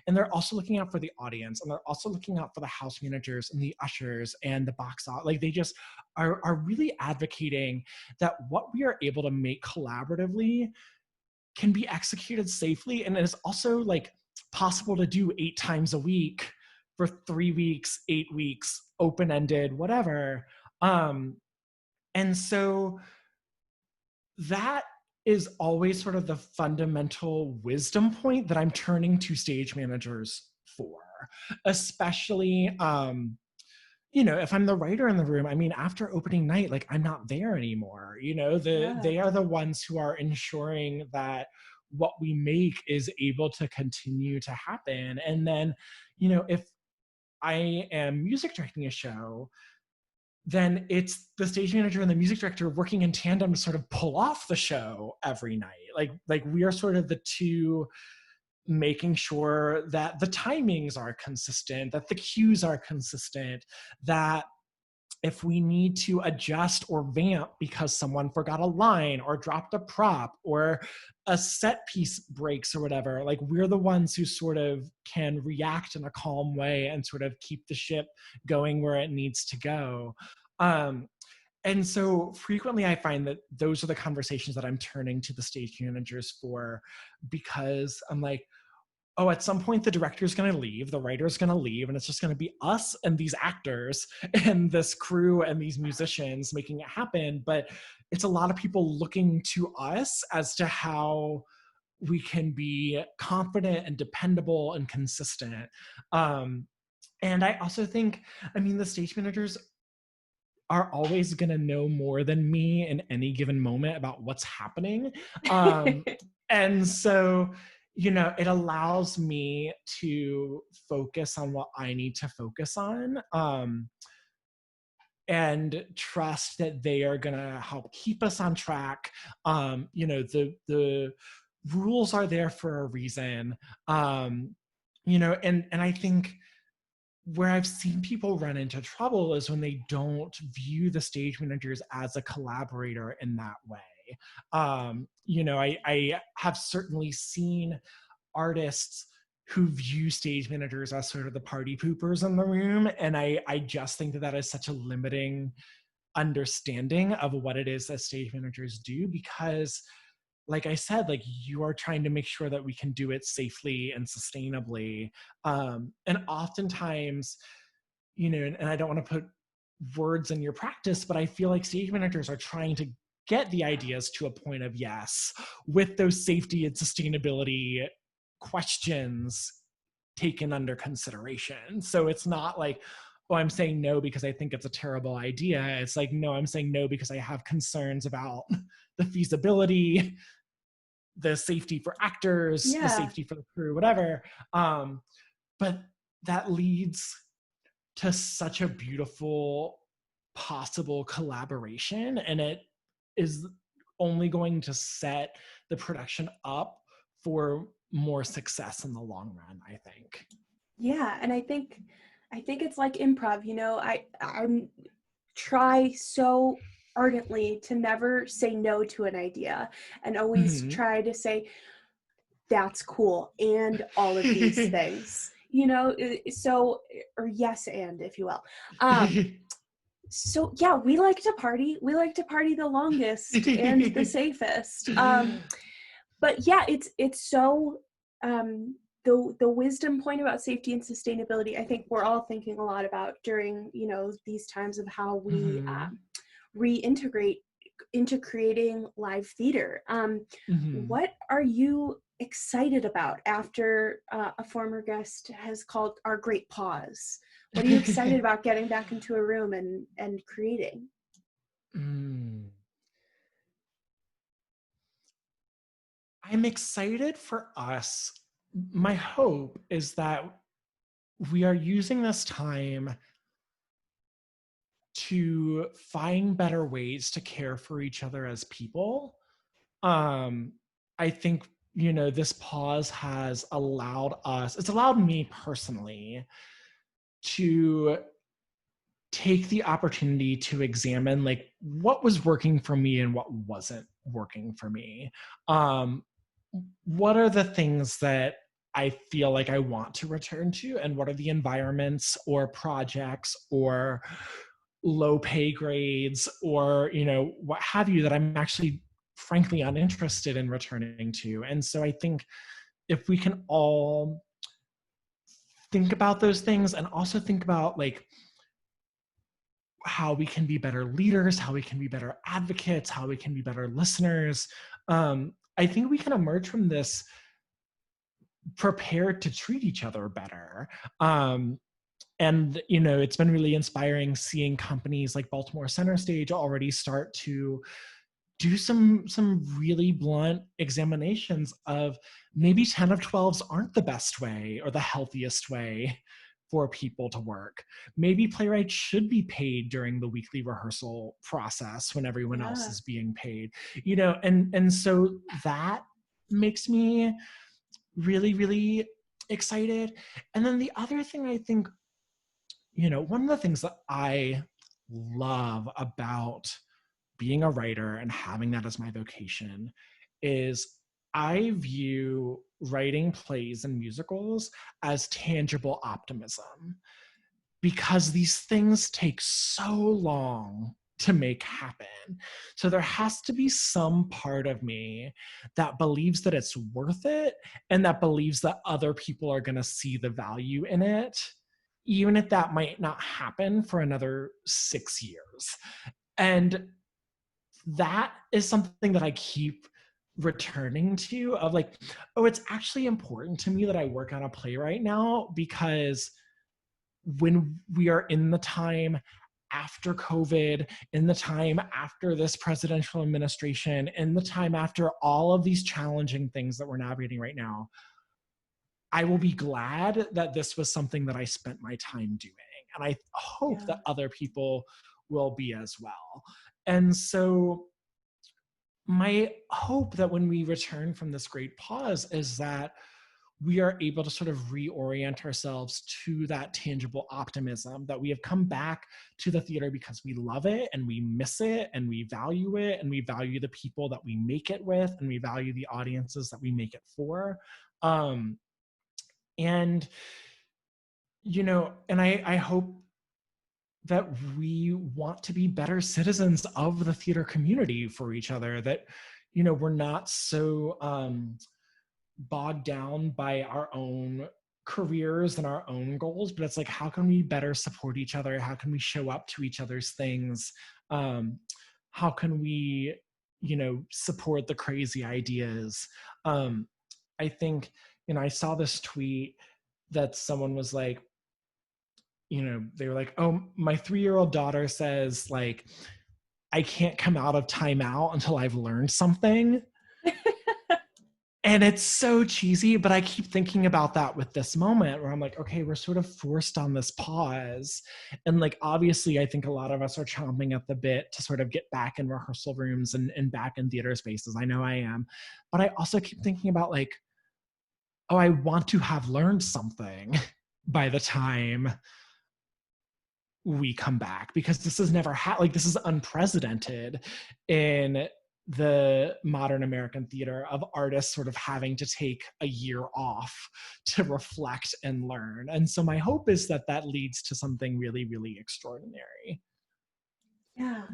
And they're also looking out for the audience, and they're also looking out for the house managers and the ushers and the box office. Like, they just are really advocating that what we are able to make collaboratively can be executed safely, and it is also like possible to do 8 times a week for 3 weeks, 8 weeks, open-ended, whatever. And so that is always sort of the fundamental wisdom point that I'm turning to stage managers for, especially, if I'm the writer in the room. I mean, after opening night, like, I'm not there anymore. They are the ones who are ensuring that what we make is able to continue to happen. And then, if I am music directing a show, then it's the stage manager and the music director working in tandem to sort of pull off the show every night. Like we are sort of the two making sure that the timings are consistent, that the cues are consistent, that if we need to adjust or vamp because someone forgot a line or dropped a prop or a set piece breaks or whatever, like, we're the ones who sort of can react in a calm way and sort of keep the ship going where it needs to go. And so frequently I find that those are the conversations that I'm turning to the stage managers for, because I'm like, oh, at some point the director's going to leave, the writer's going to leave, and it's just going to be us and these actors and this crew and these musicians making it happen. But it's a lot of people looking to us as to how we can be confident and dependable and consistent. And I also think, I mean, the stage managers are always going to know more than me in any given moment about what's happening. And so, you know, it allows me to focus on what I need to focus on, and trust that they are going to help keep us on track. You know, the rules are there for a reason. You know, and I think where I've seen people run into trouble is when they don't view the stage managers as a collaborator in that way. You know, I have certainly seen artists who view stage managers as sort of the party poopers in the room. And I just think that that is such a limiting understanding of what it is that stage managers do, because like I said, like you are trying to make sure that we can do it safely and sustainably. And oftentimes, you know, and I don't want to put words in your practice, but I feel like stage managers are trying to get the ideas to a point of yes, with those safety and sustainability questions taken under consideration. So it's not like, oh, I'm saying no because I think it's a terrible idea. It's like, no, I'm saying no because I have concerns about the feasibility, the safety for actors, the Yeah. safety for the crew, whatever. But that leads to such a beautiful possible collaboration, and it is only going to set the production up for more success in the long run, I think. Yeah, and I think it's like improv, you know, I'm try so ardently to never say no to an idea and always Mm-hmm. try to say that's cool and all of these things. You know, so or yes and if you will. So yeah, we like to party. We like to party the longest and the safest. But yeah, it's so the wisdom point about safety and sustainability, I think we're all thinking a lot about during, you know, these times of how we Mm-hmm. reintegrate into creating live theater. Mm-hmm. What are you excited about after a former guest has called our great pause? What are you excited about getting back into a room and creating? Mm. I'm excited for us. My hope is that we are using this time to find better ways to care for each other as people. um I think, you know, this pause has allowed us, it's allowed me personally to take the opportunity to examine like what was working for me and what wasn't working for me. um what are the things that I feel like I want to return to, and what are the environments or projects or low pay grades or, you know, what have you, that I'm actually frankly uninterested in returning to. And so I think if we can all think about those things and also think about like how we can be better leaders, how we can be better advocates, how we can be better listeners, I think we can emerge from this prepared to treat each other better. And you know, it's been really inspiring seeing companies like Baltimore Center Stage already start to do some really blunt examinations of maybe 10 of 12s aren't the best way or the healthiest way for people to work. Maybe playwrights should be paid during the weekly rehearsal process when everyone else Yeah. is being paid. You know, and so that makes me really, really excited. And then the other thing I think, you know, one of the things that I love about being a writer and having that as my vocation is I view writing plays and musicals as tangible optimism, because these things take so long to make happen. So there has to be some part of me that believes that it's worth it and that believes that other people are going to see the value in it, even if that might not happen for another 6 years. And that is something that I keep returning to, of like, oh, it's actually important to me that I work on a play right now because when we are in the time after COVID, in the time after this presidential administration, in the time after all of these challenging things that we're navigating right now, I will be glad that this was something that I spent my time doing. And I hope that other people will be as well. And so my hope that when we return from this great pause is that we are able to sort of reorient ourselves to that tangible optimism, that we have come back to the theater because we love it and we miss it and we value it and we value the people that we make it with and we value the audiences that we make it for. And, you know, and I hope that we want to be better citizens of the theater community for each other, that, you know, we're not so bogged down by our own careers and our own goals, but it's like, how can we better support each other? How can we show up to each other's things? How can we, you know, support the crazy ideas? I think, you know, I saw this tweet that someone was like, you know, they were like, oh, my 3-year-old daughter says, like, I can't come out of timeout until I've learned something. And it's so cheesy, but I keep thinking about that with this moment where I'm like, okay, we're sort of forced on this pause. And like, obviously, I think a lot of us are chomping at the bit to sort of get back in rehearsal rooms and back in theater spaces. I know I am. But I also keep thinking about like, oh, I want to have learned something by the time we come back, because this has never like, this is unprecedented in the modern American theater, of artists sort of having to take a year off to reflect and learn. And so my hope is that that leads to something really, really extraordinary. Yeah,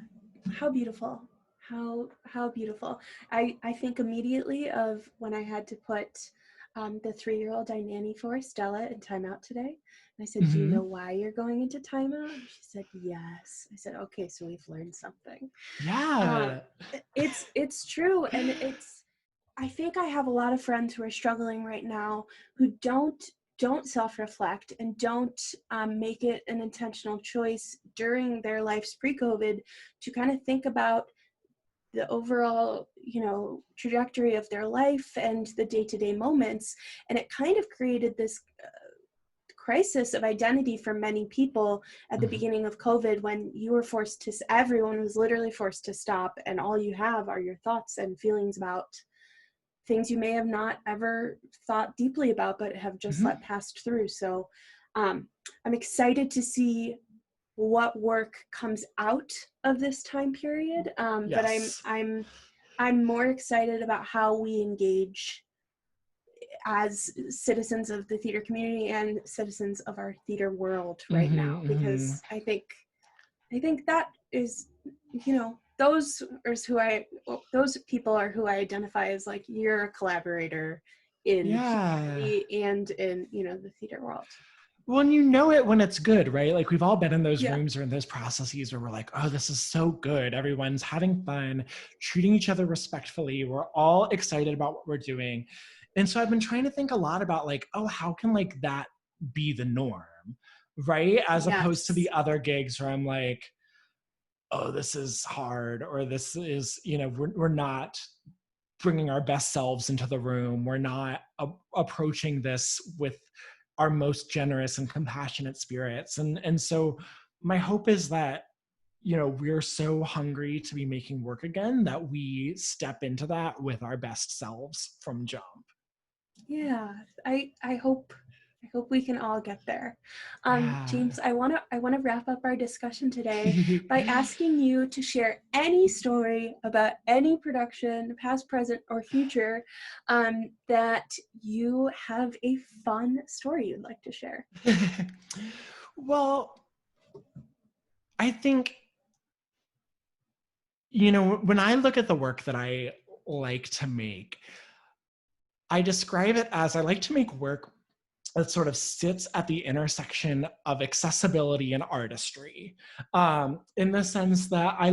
how beautiful. How beautiful. I think immediately of when I had to put the 3-year-old I nanny for, Stella, in timeout today. And I said, do you know why you're going into timeout? And she said, yes. I said, okay, so we've learned something. Yeah. It's true. And I think I have a lot of friends who are struggling right now who don't self-reflect and don't make it an intentional choice during their lives pre-COVID to kind of think about the overall, you know, trajectory of their life and the day-to-day moments. And it kind of created this crisis of identity for many people at the beginning of COVID, when you were forced to, everyone was literally forced to stop, and all you have are your thoughts and feelings about things you may have not ever thought deeply about, but have just let passed through. So I'm excited to see what work comes out of this time period. But I'm more excited about how we engage as citizens of the theater community and citizens of our theater world right now, because I think that is, you know, those people are who I identify as like, you're a collaborator in humanity and in, you know, the theater world. Well, and you know it when it's good, right? Like, we've all been in those rooms or in those processes where we're like, oh, this is so good. Everyone's having fun, treating each other respectfully. We're all excited about what we're doing. And so I've been trying to think a lot about like, oh, how can like that be the norm, right? As opposed to the other gigs where I'm like, oh, this is hard, or this is, you know, we're not bringing our best selves into the room. We're not approaching this with our most generous and compassionate spirits. And so my hope is that, you know, we're so hungry to be making work again that we step into that with our best selves from jump. Yeah, I hope we can all get there. James, I want to wrap up our discussion today by asking you to share any story about any production, past, present, or future, that you have a fun story you'd like to share. Well, I think, you know, when I look at the work that I like to make, I describe it as, I like to make work that sort of sits at the intersection of accessibility and artistry, in the sense that I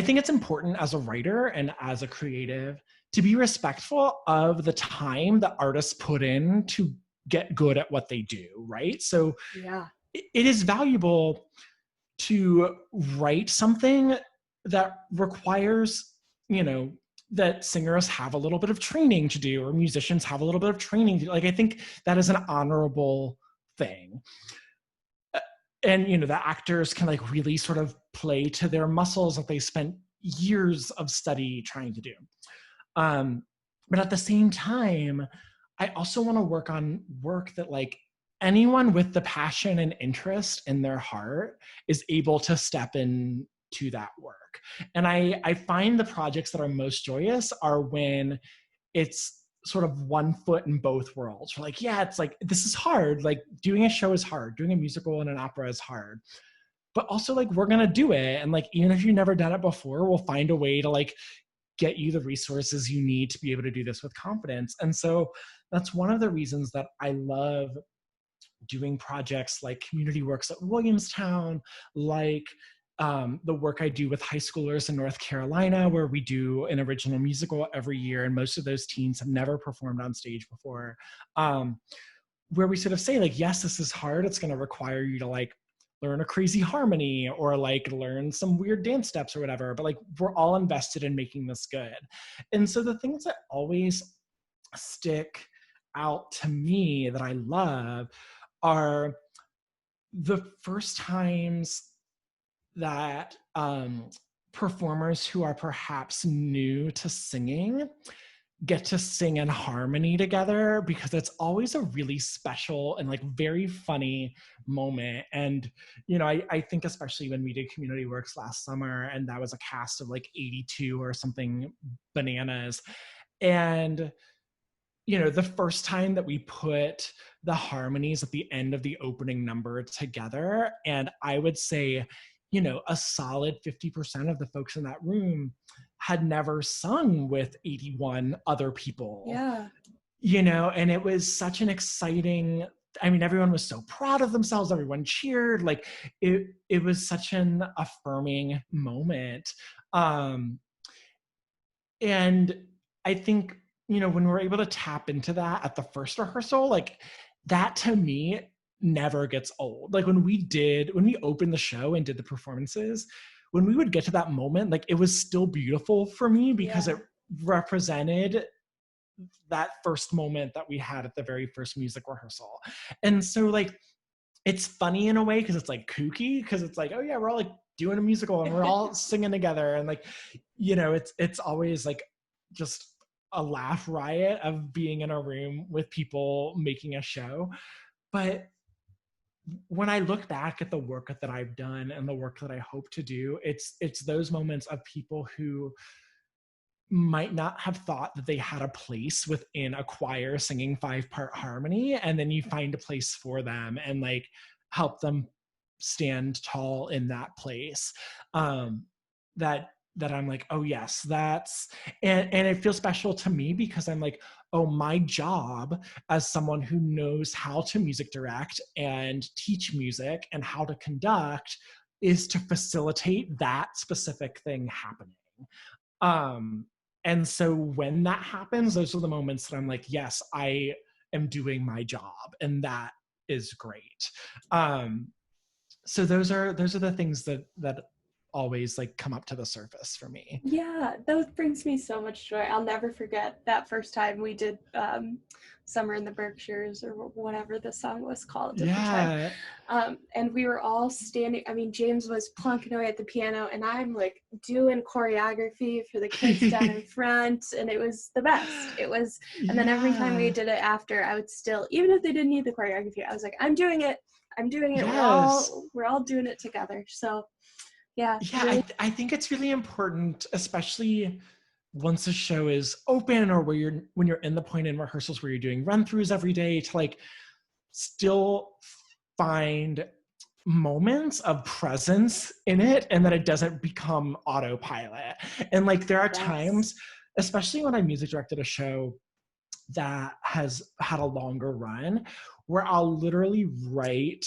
think it's important as a writer and as a creative to be respectful of the time that artists put in to get good at what they do, right? So Yeah. it is valuable to write something that requires, that singers have a little bit of training to do, or musicians have a little bit of training to do. Like, I think that is an honorable thing. And, the actors can like really sort of play to their muscles that they spent years of study trying to do. But at the same time, I also want to work on work that like anyone with the passion and interest in their heart is able to step in to that work. And I find the projects that are most joyous are when it's sort of one foot in both worlds. We're like, yeah, it's like, this is hard. Like doing a show is hard. Doing a musical and an opera is hard. But also like, we're going to do it. And like, even if you've never done it before, we'll find a way to like get you the resources you need to be able to do this with confidence. And so that's one of the reasons that I love doing projects like Community Works at Williamstown, like the work I do with high schoolers in North Carolina, where we do an original musical every year, and most of those teens have never performed on stage before, where we sort of say like, yes, this is hard. It's going to require you to like learn a crazy harmony or like learn some weird dance steps or whatever, but like we're all invested in making this good. And so the things that always stick out to me that I love are the first times that performers who are perhaps new to singing get to sing in harmony together, because it's always a really special and like very funny moment. And I think especially when we did Community Works last summer, and that was a cast of like 82 or something bananas, and the first time that we put the harmonies at the end of the opening number together, and I would say, a solid 50% of the folks in that room had never sung with 81 other people. Yeah. And it was such an exciting, everyone was so proud of themselves. Everyone cheered. Like it was such an affirming moment. And I think, when we're able to tap into that at the first rehearsal, like that to me never gets old. Like when we opened the show and did the performances, when we would get to that moment, like it was still beautiful for me, because it represented that first moment that we had at the very first music rehearsal. And so like, it's funny in a way, because it's like kooky, because it's like, oh yeah, we're all like doing a musical and we're all singing together. And like, it's always like just a laugh riot of being in a room with people making a show. But when I look back at the work that I've done and the work that I hope to do, it's those moments of people who might not have thought that they had a place within a choir singing 5-part harmony, and then you find a place for them and like help them stand tall in that place. That I'm like, oh yes, and it feels special to me, because I'm like, oh, my job as someone who knows how to music direct and teach music and how to conduct is to facilitate that specific thing happening. And so when that happens, those are the moments that I'm like, yes, I am doing my job, and that is great. So those are the things that always like come up to the surface for me. Yeah, that brings me so much joy. I'll never forget that first time we did Summer in the Berkshires, or whatever the song was called at the time. And we were all standing, James was plunking away at the piano, and I'm like doing choreography for the kids down in front, and it was the best. It was, and then every time we did it after, I would still, even if they didn't need the choreography, I was like, I'm doing it. Yes. We're all doing it together. So yeah, really. I think it's really important, especially once the show is open, or when you're in the point in rehearsals where you're doing run-throughs every day, to like still find moments of presence in it, and that it doesn't become autopilot. And like there are times, especially when I music directed a show that has had a longer run, where I'll literally write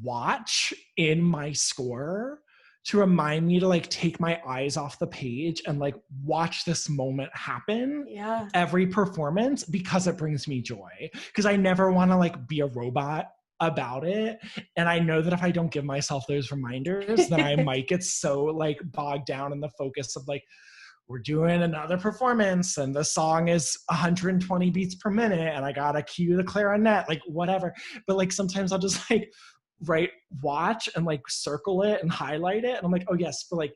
watch in my score to remind me to like take my eyes off the page and like watch this moment happen every performance, because it brings me joy. Because I never want to like be a robot about it. And I know that if I don't give myself those reminders, then I might get so like bogged down in the focus of like, we're doing another performance and the song is 120 beats per minute and I gotta cue the clarinet, like whatever. But like sometimes I'll just like watch and like circle it and highlight it. And I'm like, oh yes, for like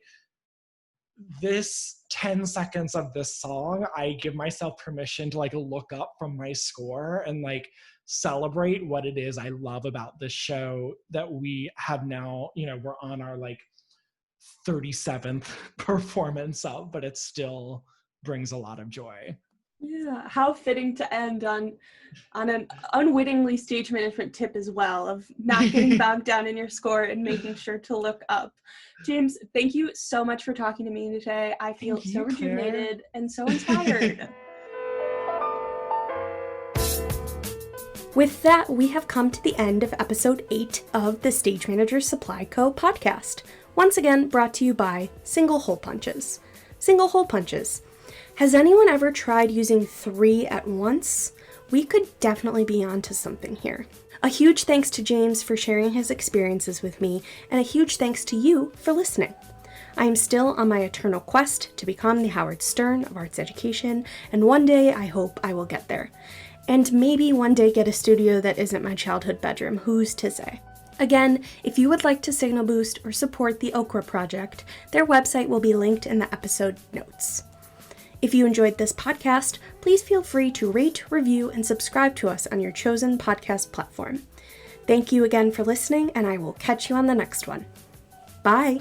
this 10 seconds of this song, I give myself permission to like look up from my score and like celebrate what it is I love about this show that we have now, you know, we're on our like 37th performance of, but it still brings a lot of joy. Yeah, how fitting to end on an unwittingly stage management tip as well, of not getting bogged down in your score and making sure to look up. James, thank you so much for talking to me today. I feel so rejuvenated and so inspired. With that, we have come to the end of episode 8 of the Stage Manager Supply Co. podcast. Once again, brought to you by Single Hole Punches. Single hole punches. Has anyone ever tried using 3 at once? We could definitely be onto something here. A huge thanks to James for sharing his experiences with me, and a huge thanks to you for listening. I am still on my eternal quest to become the Howard Stern of arts education, and one day I hope I will get there. And maybe one day get a studio that isn't my childhood bedroom, who's to say? Again, if you would like to signal boost or support the Okra Project, their website will be linked in the episode notes. If you enjoyed this podcast, please feel free to rate, review, and subscribe to us on your chosen podcast platform. Thank you again for listening, and I will catch you on the next one. Bye!